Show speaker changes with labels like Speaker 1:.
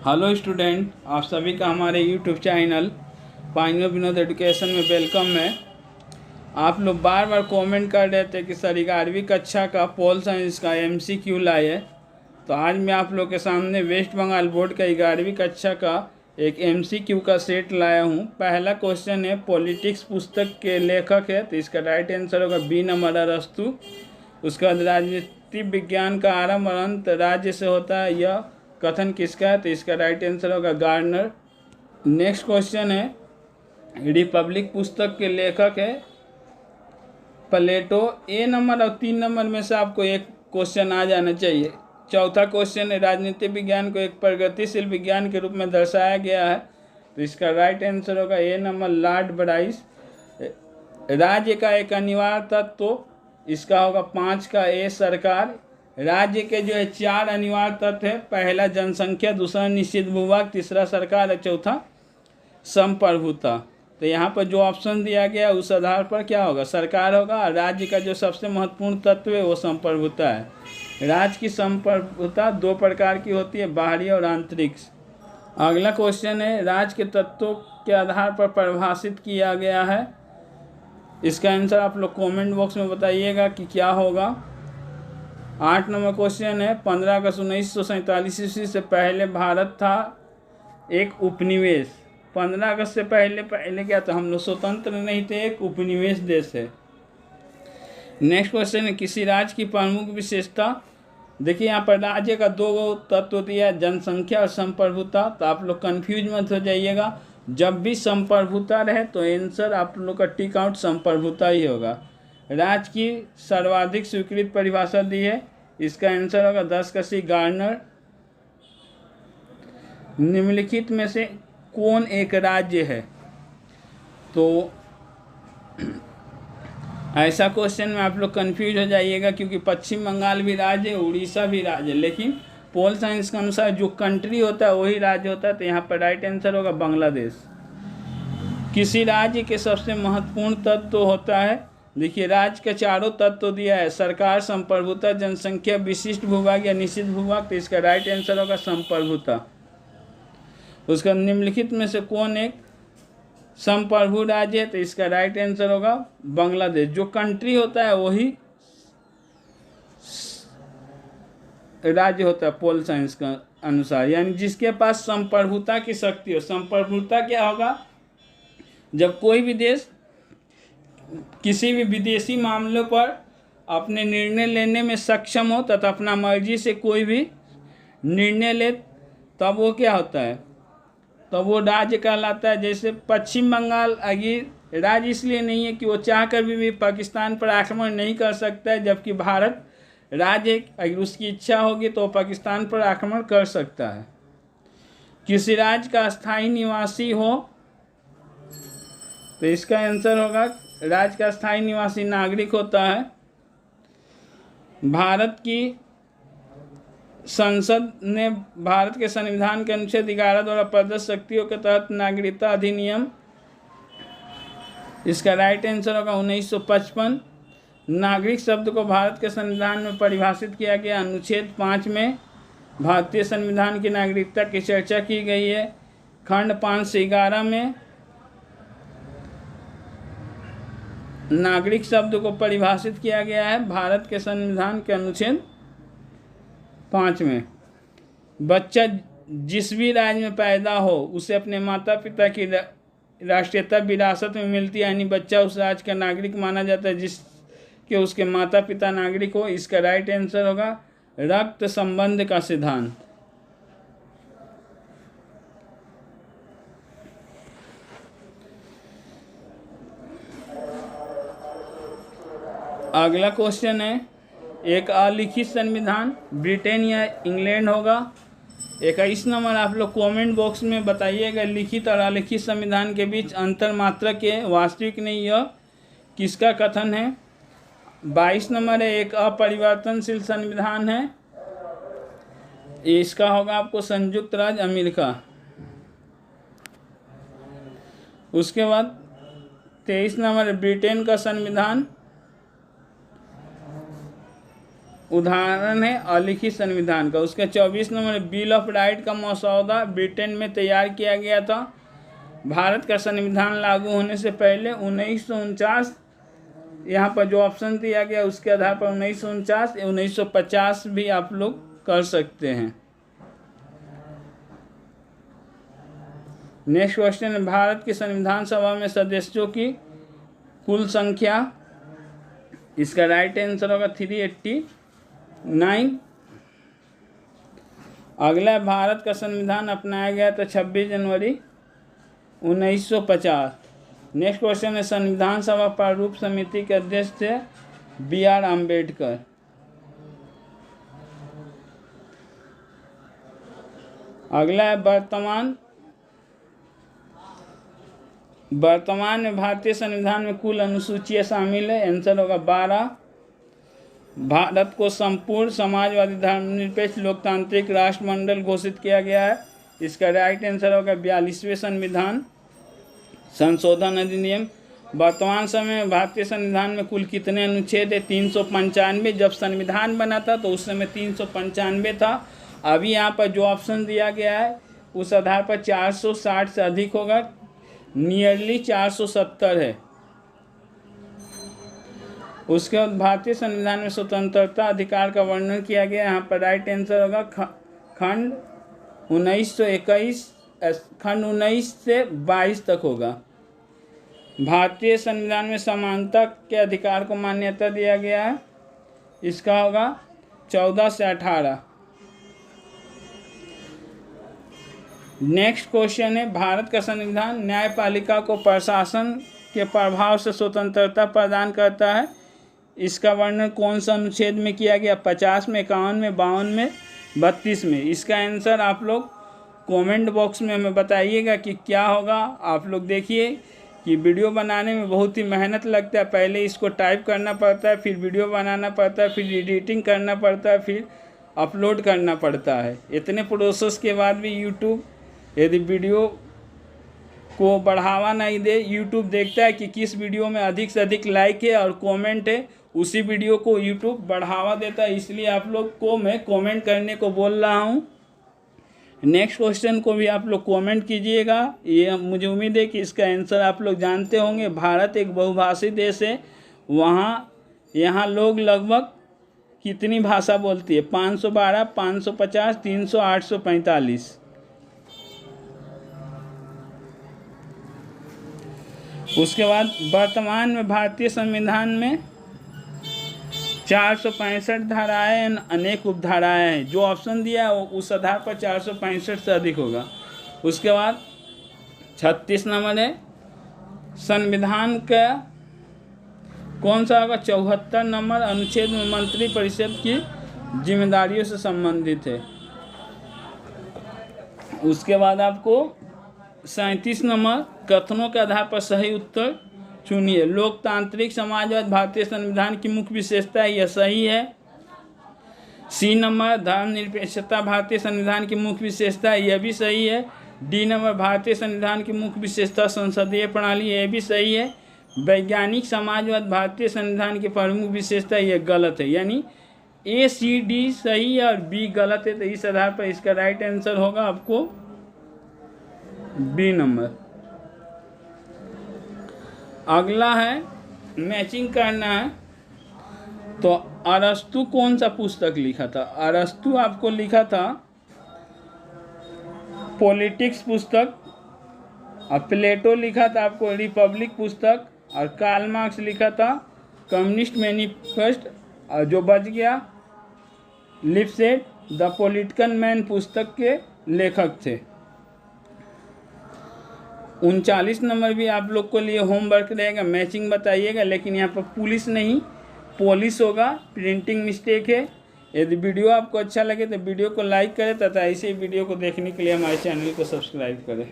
Speaker 1: Hello student, आप सभी का हमारे YouTube channel pioneer Vinod education में वेलकम है। आप लोग बार बार कमेंट कर रहे थे कि सर 11वीं कक्षा का पोल साइंस का MCQ लाए, तो आज मैं आप लोग के सामने वेस्ट बंगाल बोर्ड का 11वीं कक्षा का एक MCQ का सेट लाया हूँ। पहला क्वेश्चन है, पॉलिटिक्स पुस्तक के लेखक है, तो इसका राइट आंसर होगा बी नंबर अरस्तु। उसका बाद राजनीति विज्ञान का आरंभ और अंत राज्य से होता है, यह कथन किसका है, तो इसका राइट आंसर होगा गार्नर। नेक्स्ट क्वेश्चन है, रिपब्लिक पुस्तक के लेखक है प्लेटो। ए नंबर और 3 नंबर में से आपको एक क्वेश्चन आ जाना चाहिए। चौथा क्वेश्चन है, राजनीति विज्ञान को एक प्रगतिशील विज्ञान के रूप में दर्शाया गया है, तो इसका राइट आंसर होगा ए नंबर लॉर्ड ब्राइस। राज्य का एक अनिवार्य तत्व, तो इसका होगा 5 का ए सरकार। राज्य के जो है 4 अनिवार्य तत्व है, पहला जनसंख्या, दूसरा निश्चित भूभाग, तीसरा सरकार और चौथा संप्रभुता। तो यहाँ पर जो ऑप्शन दिया गया उस आधार पर क्या होगा, सरकार होगा। राज्य का जो सबसे महत्वपूर्ण तत्व है वो संप्रभुता है। राज्य की संप्रभुता 2 प्रकार की होती है, बाहरी और आंतरिक। अगला क्वेश्चन है, राज्य के तत्वों के आधार पर परिभाषित किया गया है। इसका आंसर आप लोग कमेंट बॉक्स में बताइएगा कि क्या होगा। 8 नंबर क्वेश्चन है, 15 अगस्त 1947 ईस्वी से पहले भारत था एक उपनिवेश। 15 अगस्त से पहले क्या था, हम लोग स्वतंत्र नहीं थे, एक उपनिवेश देश है। नेक्स्ट क्वेश्चन है, किसी राज्य की प्रमुख विशेषता। देखिए यहाँ पर राज्य का 2 तत्व दिया है, जनसंख्या और संप्रभुता, तो आप लोग कंफ्यूज मत हो जाइएगा। जब भी संप्रभुता रहे तो आंसर आप लोग का टिक आउट संप्रभुता ही होगा। राज्य की सर्वाधिक स्वीकृत परिभाषा दी है, इसका आंसर होगा 10 का सी गार्नर। निम्नलिखित में से कौन एक राज्य है, तो ऐसा क्वेश्चन में आप लोग कंफ्यूज हो जाइएगा, क्योंकि पश्चिम बंगाल भी राज्य है, उड़ीसा भी राज्य है, लेकिन पोल साइंस के अनुसार जो कंट्री होता है वही राज्य होता है, तो यहाँ पर राइट आंसर होगा बांग्लादेश। किसी राज्य के सबसे महत्वपूर्ण तत्व होता है, देखिए राज्य के 4 तत्व दिया है, सरकार, संप्रभुता, जनसंख्या, विशिष्ट भूभाग या निश्चित भूभाग, तो इसका राइट आंसर होगा संप्रभुता। उसका निम्नलिखित में से कौन एक संप्रभु राज्य है, तो इसका राइट आंसर होगा बांग्लादेश। जो कंट्री होता है वही राज्य होता है पोल साइंस का अनुसार, यानी जिसके पास संप्रभुता की शक्ति हो। संप्रभुता क्या होगा, जब कोई भी देश किसी भी विदेशी मामलों पर अपने निर्णय लेने में सक्षम हो तथा अपना मर्जी से कोई भी निर्णय ले, तब वो क्या होता है, तो वो राज्य कहलाता है। जैसे पश्चिम बंगाल अगर राज्य इसलिए नहीं है कि वो चाहकर भी पाकिस्तान पर आक्रमण नहीं कर सकता है, जबकि भारत राज्य अगर उसकी इच्छा होगी तो पाकिस्तान पर आक्रमण कर सकता है। किसी राज्य का स्थायी निवासी हो, तो इसका आंसर होगा राज्य का स्थायी निवासी नागरिक होता है। भारत की संसद ने भारत के संविधान के अनुच्छेद 11 द्वारा प्रदत्त शक्तियों के तहत नागरिकता अधिनियम, इसका राइट आंसर होगा 1955। नागरिक शब्द को भारत के संविधान में परिभाषित किया गया, अनुच्छेद 5 में भारतीय संविधान की नागरिकता की चर्चा की गई है। खंड 5 से 11 में नागरिक शब्द को परिभाषित किया गया है भारत के संविधान के अनुच्छेद 5 में। बच्चा जिस भी राज्य में पैदा हो उसे अपने माता पिता की राष्ट्रीयता विरासत में मिलती है, यानी बच्चा उस राज्य का नागरिक माना जाता है जिसके उसके माता पिता नागरिक हो। इसका राइट आंसर होगा रक्त संबंध का सिद्धांत। अगला क्वेश्चन है, एक अलिखित संविधान ब्रिटेन या इंग्लैंड होगा। 21 नंबर आप लोग कमेंट बॉक्स में बताइएगा, लिखित और अलिखित संविधान के बीच अंतर मात्र के वास्तविक नहीं, यह किसका कथन है। 22 नंबर है, एक अपरिवर्तनशील संविधान है, इसका होगा आपको संयुक्त राज्य अमेरिका। उसके बाद 23 नंबर ब्रिटेन का संविधान, उदाहरण है अलिखित संविधान का। उसका 24 नंबर बिल ऑफ राइट का मसौदा ब्रिटेन में तैयार किया गया था। भारत का संविधान लागू होने से पहले 1949, यहाँ पर जो ऑप्शन दिया गया उसके आधार पर 1949 या 1950 भी आप लोग कर सकते हैं। नेक्स्ट क्वेश्चन है भारत की संविधान सभा में सदस्यों की कुल संख्या। इसका राइट आंसर होगा 389। अगला भारत का संविधान अपनाया गया था 26 जनवरी 1950। नेक्स्ट क्वेश्चन है संविधान सभा प्रारूप समिति के अध्यक्ष थे BR अम्बेडकर। अगला है वर्तमान में भारतीय संविधान में कुल अनुसूचियाँ शामिल है। आंसर होगा 12। भारत को संपूर्ण समाजवादी धर्मनिरपेक्ष लोकतांत्रिक राष्ट्रमंडल घोषित किया गया है। इसका राइट आंसर होगा 42वें संविधान संशोधन अधिनियम। वर्तमान समय में भारतीय संविधान में कुल कितने अनुच्छेद है? 395। जब संविधान बना था तो उस समय 395 था। अभी यहाँ पर जो ऑप्शन दिया गया है उस आधार पर 460 से अधिक होगा, नियरली 470 है। उसके बाद भारतीय संविधान में स्वतंत्रता अधिकार का वर्णन किया गया। यहाँ पर राइट आंसर होगा खंड 19 से 22 तक होगा। भारतीय संविधान में समानता के अधिकार को मान्यता दिया गया है। इसका होगा 14 से 18। नेक्स्ट क्वेश्चन है भारत का संविधान न्यायपालिका को प्रशासन के प्रभाव से स्वतंत्रता प्रदान करता है। इसका वर्णन कौन सा अनुच्छेद में किया गया? 50 में, 51 में, 52 में, 32 में। इसका आंसर आप लोग कमेंट बॉक्स में हमें बताइएगा कि क्या होगा। आप लोग देखिए कि वीडियो बनाने में बहुत ही मेहनत लगता है। पहले इसको टाइप करना पड़ता है, फिर वीडियो बनाना पड़ता है, फिर एडिटिंग करना पड़ता है, फिर अपलोड करना पड़ता है। इतने प्रोसेस के बाद भी यूट्यूब यदि वीडियो को बढ़ावा नहीं दे, यूट्यूब देखता है कि किस वीडियो में अधिक से अधिक लाइक है और कमेंट है, उसी वीडियो को यूट्यूब बढ़ावा देता है। इसलिए आप लोग को मैं कमेंट करने को बोल रहा हूँ। नेक्स्ट क्वेश्चन को भी आप लोग कमेंट कीजिएगा। ये मुझे उम्मीद है कि इसका आंसर आप लोग जानते होंगे। भारत एक बहुभाषी देश है। यहाँ लोग लगभग कितनी भाषा बोलती है? 512, 550, 300, 845। उसके बाद वर्तमान में भारतीय संविधान में 465 धाराएं, अनेक उपधाराएं हैं। जो ऑप्शन दिया है उस आधार पर 465 से अधिक होगा। उसके बाद 36 नंबर है संविधान का कौन सा होगा? 74 नंबर अनुच्छेद में मंत्री परिषद की जिम्मेदारियों से संबंधित है। उसके बाद आपको 37 नंबर कथनों के आधार पर सही उत्तर चुनिए। लोकतांत्रिक समाजवाद भारतीय संविधान की मुख्य विशेषता है, यह सही है। सी नंबर धर्मनिरपेक्षता भारतीय संविधान की मुख्य विशेषता है, यह भी सही है। डी नंबर भारतीय संविधान की मुख्य विशेषता संसदीय प्रणाली, यह भी सही है। वैज्ञानिक समाजवाद भारतीय संविधान की प्रमुख विशेषता, यह गलत है। यानी A, C, D सही है और B गलत है। तो इस आधार पर इसका राइट आंसर होगा आपको B नंबर। अगला है मैचिंग करना है। तो अरस्तु कौन सा पुस्तक लिखा था? अरस्तु आपको लिखा था पॉलिटिक्स पुस्तक, और प्लेटो लिखा था आपको रिपब्लिक पुस्तक, और कार्ल मार्क्स लिखा था कम्युनिस्ट मैनिफेस्ट, और जो बच गया लिपसेट द पॉलिटिकल मैन पुस्तक के लेखक थे। 39 नंबर भी आप लोग को लिए होमवर्क रहेगा, मैचिंग बताइएगा। लेकिन यहाँ पर पुलिस नहीं पोलिस होगा, प्रिंटिंग मिस्टेक है। यदि वीडियो आपको अच्छा लगे तो वीडियो को लाइक करें तथा ऐसे ही वीडियो को देखने के लिए हमारे चैनल को सब्सक्राइब करें।